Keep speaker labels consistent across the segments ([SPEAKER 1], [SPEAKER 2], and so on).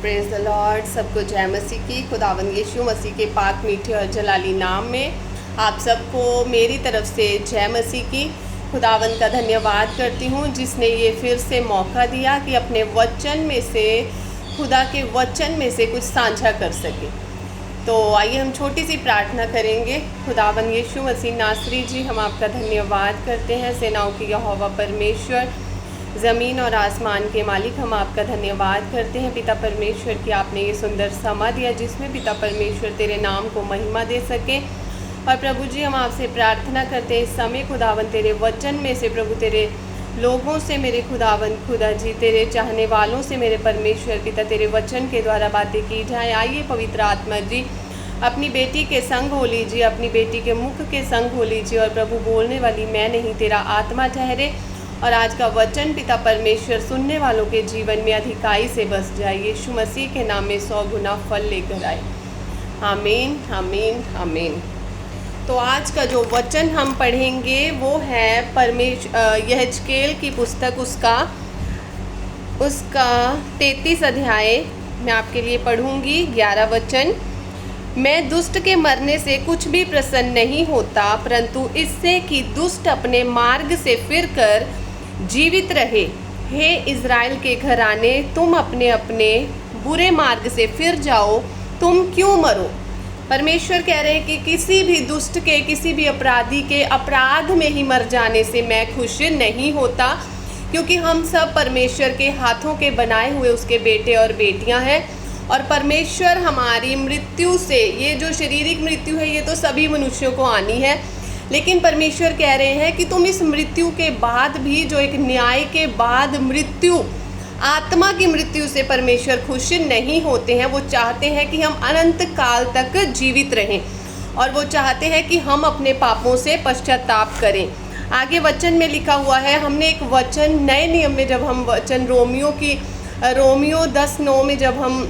[SPEAKER 1] Praise the Lord. सबको जय मसीह की। खुदावंद यीशु मसीह के पाक मीठे और जलाली नाम में आप सबको मेरी तरफ से जय मसीह की। खुदावंद का धन्यवाद करती हूँ जिसने ये फिर से मौका दिया कि अपने वचन में से, खुदा के वचन में से कुछ साझा कर सके। तो आइए हम छोटी सी प्रार्थना करेंगे। खुदावंद यीशु मसीह नासरी जी, हम आपका धन्यवाद करते हैं। सेनाओं की यहोवा परमेश्वर, ज़मीन और आसमान के मालिक, हम आपका धन्यवाद करते हैं पिता परमेश्वर कि आपने ये सुंदर समा दिया जिसमें पिता परमेश्वर तेरे नाम को महिमा दे सके। और प्रभु जी, हम आपसे प्रार्थना करते हैं इस समय खुदावन तेरे वचन में से, प्रभु तेरे लोगों से, मेरे खुदावन खुदा जी, तेरे चाहने वालों से मेरे परमेश्वर पिता तेरे वचन के द्वारा बातें की जाए। आइए पवित्र आत्मा जी अपनी बेटी के संग हो लीजिए, अपनी बेटी के मुख के संग हो लीजिए। और प्रभु, बोलने वाली मैं नहीं तेरा आत्मा ठहरे और आज का वचन पिता परमेश्वर सुनने वालों के जीवन में अधिकाई से बस जाए। यीशु मसीह के नाम में 100 गुना फल लेकर आए। आमीन, आमीन, आमीन। तो आज का जो वचन हम पढ़ेंगे वो है यहेजकेल की पुस्तक, उसका 33 अध्याय मैं आपके लिए पढ़ूंगी। 11 वचन। मैं दुष्ट के मरने से कुछ भी प्रसन्न नहीं होता, परंतु इससे कि दुष्ट अपने मार्ग से फिरकर जीवित रहे। हे इज़राइल के घराने, तुम अपने अपने बुरे मार्ग से फिर जाओ, तुम क्यों मरो। परमेश्वर कह रहे हैं कि किसी भी दुष्ट के, किसी भी अपराधी के अपराध में ही मर जाने से मैं खुश नहीं होता, क्योंकि हम सब परमेश्वर के हाथों के बनाए हुए उसके बेटे और बेटियां हैं। और परमेश्वर हमारी मृत्यु से, ये जो शारीरिक मृत्यु है ये तो सभी मनुष्यों को आनी है, लेकिन परमेश्वर कह रहे हैं कि तुम इस मृत्यु के बाद भी, जो एक न्याय के बाद मृत्यु, आत्मा की मृत्यु से परमेश्वर खुश नहीं होते हैं। वो चाहते हैं कि हम अनंत काल तक जीवित रहें और वो चाहते हैं कि हम अपने पापों से पश्चाताप करें। आगे वचन में लिखा हुआ है, हमने एक वचन नए नियम में जब हम वचन रोमियो 10:9 में जब हम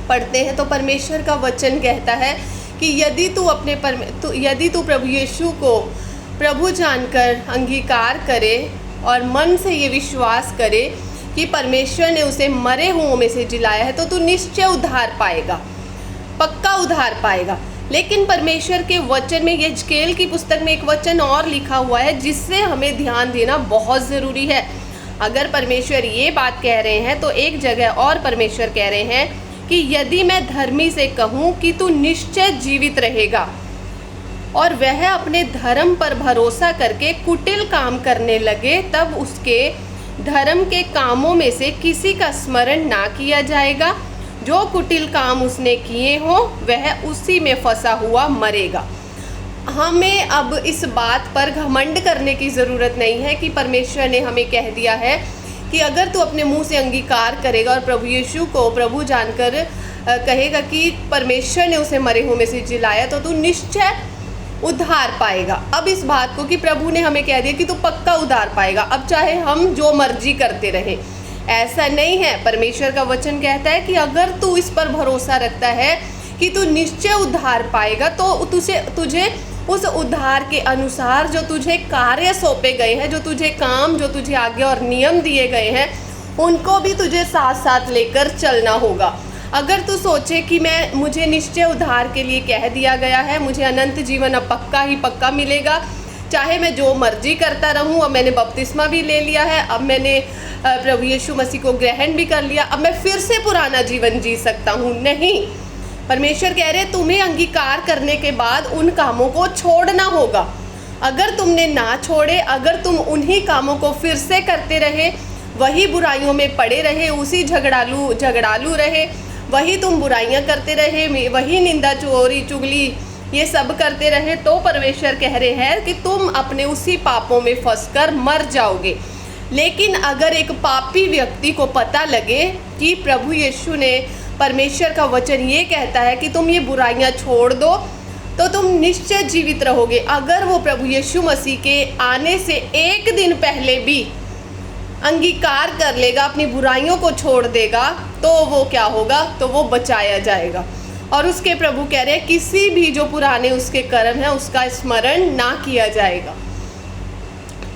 [SPEAKER 1] पढ़ते हैं तो परमेश्वर का वचन कहता है कि यदि तू प्रभु यीशु को प्रभु जानकर अंगीकार करे और मन से ये विश्वास करे कि परमेश्वर ने उसे मरे हुओं में से जिलाया है, तो तू निश्चय उद्धार पाएगा, पक्का उद्धार पाएगा। लेकिन परमेश्वर के वचन में, यहेजकेल की पुस्तक में एक वचन और लिखा हुआ है जिससे हमें ध्यान देना बहुत ज़रूरी है। अगर परमेश्वर ये बात कह रहे हैं तो एक जगह और परमेश्वर कह रहे हैं कि यदि मैं धर्मी से कहूँ कि तू निश्चय जीवित रहेगा, और वह अपने धर्म पर भरोसा करके कुटिल काम करने लगे, तब उसके धर्म के कामों में से किसी का स्मरण ना किया जाएगा। जो कुटिल काम उसने किए हों वह उसी में फंसा हुआ मरेगा। हमें अब इस बात पर घमंड करने की ज़रूरत नहीं है कि परमेश्वर ने हमें कह दिया है कि अगर तू अपने मुंह से अंगीकार करेगा और प्रभु यीशु को प्रभु जानकर कहेगा कि परमेश्वर ने उसे मरे हुए में से जिलाया, तो तू निश्चय उद्धार पाएगा। अब इस बात को कि प्रभु ने हमें कह दिया कि तू पक्का उद्धार पाएगा, अब चाहे हम जो मर्जी करते रहें, ऐसा नहीं है। परमेश्वर का वचन कहता है कि अगर तू इस पर भरोसा रखता है कि तू निश्चय उद्धार पाएगा, तो तुझे उस उद्धार के अनुसार जो तुझे कार्य सौंपे गए हैं, जो तुझे काम, जो तुझे आज्ञा और नियम दिए गए हैं, उनको भी तुझे साथ साथ लेकर चलना होगा। अगर तू सोचे कि मुझे निश्चय उद्धार के लिए कह दिया गया है, मुझे अनंत जीवन अब पक्का ही पक्का मिलेगा, चाहे मैं जो मर्जी करता रहूं, अब मैंने बपतिस्मा भी ले लिया है, अब मैंने प्रभु यीशु मसीह को ग्रहण भी कर लिया, अब मैं फिर से पुराना जीवन जी सकता हूं। नहीं, परमेश्वर कह रहे तुम्हें अंगीकार करने के बाद उन कामों को छोड़ना होगा। अगर तुमने ना छोड़े, अगर तुम उन्हीं कामों को फिर से करते रहे, वही बुराइयों में पड़े रहे, उसी झगड़ालू रहे, वही तुम बुराइयां करते रहे, वही निंदा चोरी चुगली ये सब करते रहे, तो परमेश्वर कह रहे हैं कि तुम अपने उसी पापों में फंसकर मर जाओगे। लेकिन अगर एक पापी व्यक्ति को पता लगे कि प्रभु यीशु ने, परमेश्वर का वचन ये कहता है कि तुम ये बुराइयां छोड़ दो, तो तुम निश्चय जीवित रहोगे। अगर वो प्रभु यीशु मसीह के आने से एक दिन पहले भी अंगीकार कर लेगा, अपनी बुराइयों को छोड़ देगा, तो वो क्या होगा, तो वो बचाया जाएगा। और उसके प्रभु कह रहे हैं किसी भी जो पुराने उसके कर्म हैं उसका स्मरण ना किया जाएगा।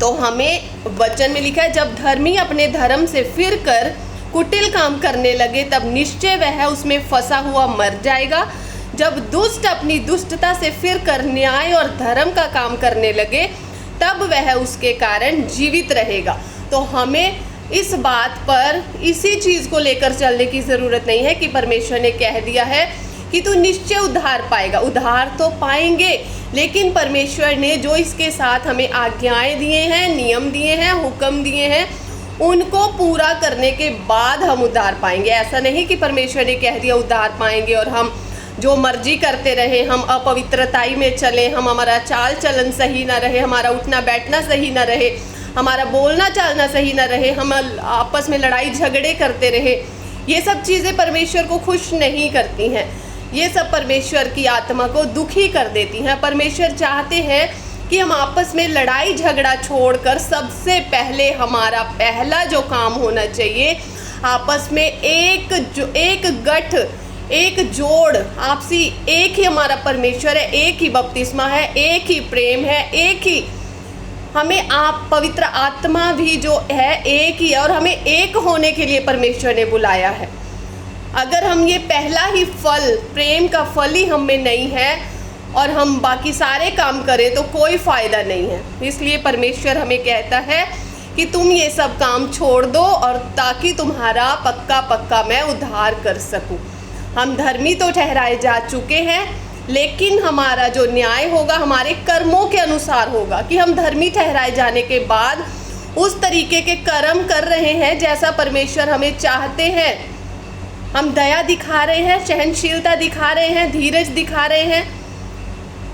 [SPEAKER 1] तो हमें वचन में लिखा है, जब धर्मी अपने धर्म से फिर कर कुटिल काम करने लगे तब निश्चय वह उसमें फंसा हुआ मर जाएगा। जब दुष्ट अपनी दुष्टता से फिर कर न्याय और धर्म का काम करने लगे तब वह उसके कारण जीवित रहेगा। तो हमें इस बात पर इसी चीज़ को लेकर चलने की ज़रूरत नहीं है कि परमेश्वर ने कह दिया है कि तू निश्चय उद्धार पाएगा। उद्धार तो पाएंगे, लेकिन परमेश्वर ने जो इसके साथ हमें आज्ञाएं दिए हैं, नियम दिए हैं, हुक्म दिए हैं, उनको पूरा करने के बाद हम उद्धार पाएंगे। ऐसा नहीं कि परमेश्वर ने कह दिया उद्धार पाएंगे और हम जो मर्जी करते रहे, हम अपवित्रताई में चले, हमारा चाल चलन सही ना रहे, हमारा उठना बैठना सही ना रहे, हमारा बोलना चालना सही ना रहे, हम आपस में लड़ाई झगड़े करते रहे। ये सब चीज़ें परमेश्वर को खुश नहीं करती हैं। ये सब परमेश्वर की आत्मा को दुखी कर देती हैं। परमेश्वर चाहते हैं कि हम आपस में लड़ाई झगड़ा छोड़कर सबसे पहले हमारा पहला जो काम होना चाहिए, आपस में एक गठ, एक जोड़, आपसी एक ही हमारा परमेश्वर है, एक ही बपतिस्मा है, एक ही प्रेम है, एक ही हमें आप पवित्र आत्मा भी जो है एक ही है, और हमें एक होने के लिए परमेश्वर ने बुलाया है। अगर हम ये पहला ही फल, प्रेम का फल ही हम में नहीं है और हम बाकी सारे काम करें तो कोई फ़ायदा नहीं है। इसलिए परमेश्वर हमें कहता है कि तुम ये सब काम छोड़ दो, और ताकि तुम्हारा पक्का मैं उद्धार कर सकूं। हम धर्मी तो ठहराए जा चुके हैं, लेकिन हमारा जो न्याय होगा हमारे कर्मों के अनुसार होगा कि हम धर्मी ठहराए जाने के बाद उस तरीके के कर्म कर रहे हैं जैसा परमेश्वर हमें चाहते हैं। हम दया दिखा रहे हैं, सहनशीलता दिखा रहे हैं, धीरज दिखा रहे हैं,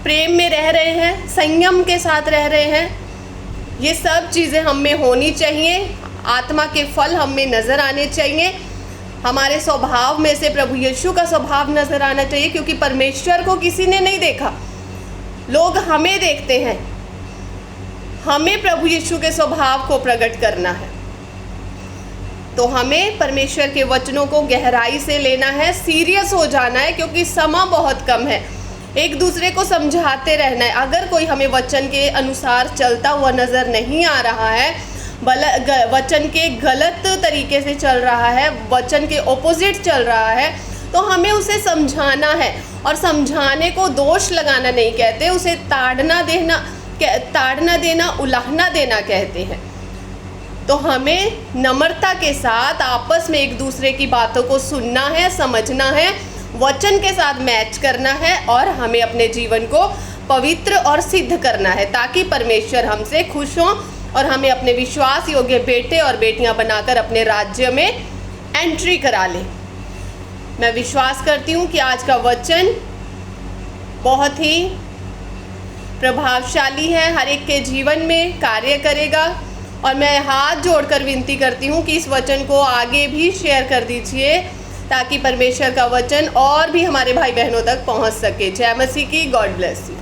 [SPEAKER 1] प्रेम में रह रहे हैं, संयम के साथ रह रहे हैं। ये सब चीज़ें हम में होनी चाहिए। आत्मा के फल हम में नज़र आने चाहिए। हमारे स्वभाव में से प्रभु यीशु का स्वभाव नज़र आना चाहिए, क्योंकि परमेश्वर को किसी ने नहीं देखा, लोग हमें देखते हैं। हमें प्रभु यीशु के स्वभाव को प्रकट करना है। तो हमें परमेश्वर के वचनों को गहराई से लेना है, सीरियस हो जाना है, क्योंकि समय बहुत कम है। एक दूसरे को समझाते रहना है। अगर कोई हमें वचन के अनुसार चलता हुआ नज़र नहीं आ रहा है, वचन के गलत तरीके से चल रहा है, वचन के ऑपोजिट चल रहा है, तो हमें उसे समझाना है। और समझाने को दोष लगाना नहीं कहते, उसे ताड़ना देना, उलाहना देना कहते हैं। तो हमें नम्रता के साथ आपस में एक दूसरे की बातों को सुनना है, समझना है, वचन के साथ मैच करना है, और हमें अपने जीवन को पवित्र और सिद्ध करना है, ताकि परमेश्वर हमसे खुश हों और हमें अपने विश्वास योग्य बेटे और बेटियां बनाकर अपने राज्य में एंट्री करा लें। मैं विश्वास करती हूँ कि आज का वचन बहुत ही प्रभावशाली है, हर एक के जीवन में कार्य करेगा। और मैं हाथ जोड़कर विनती करती हूँ कि इस वचन को आगे भी शेयर कर दीजिए, ताकि परमेश्वर का वचन और भी हमारे भाई बहनों तक पहुँच सके। जय मसीह की। God bless you.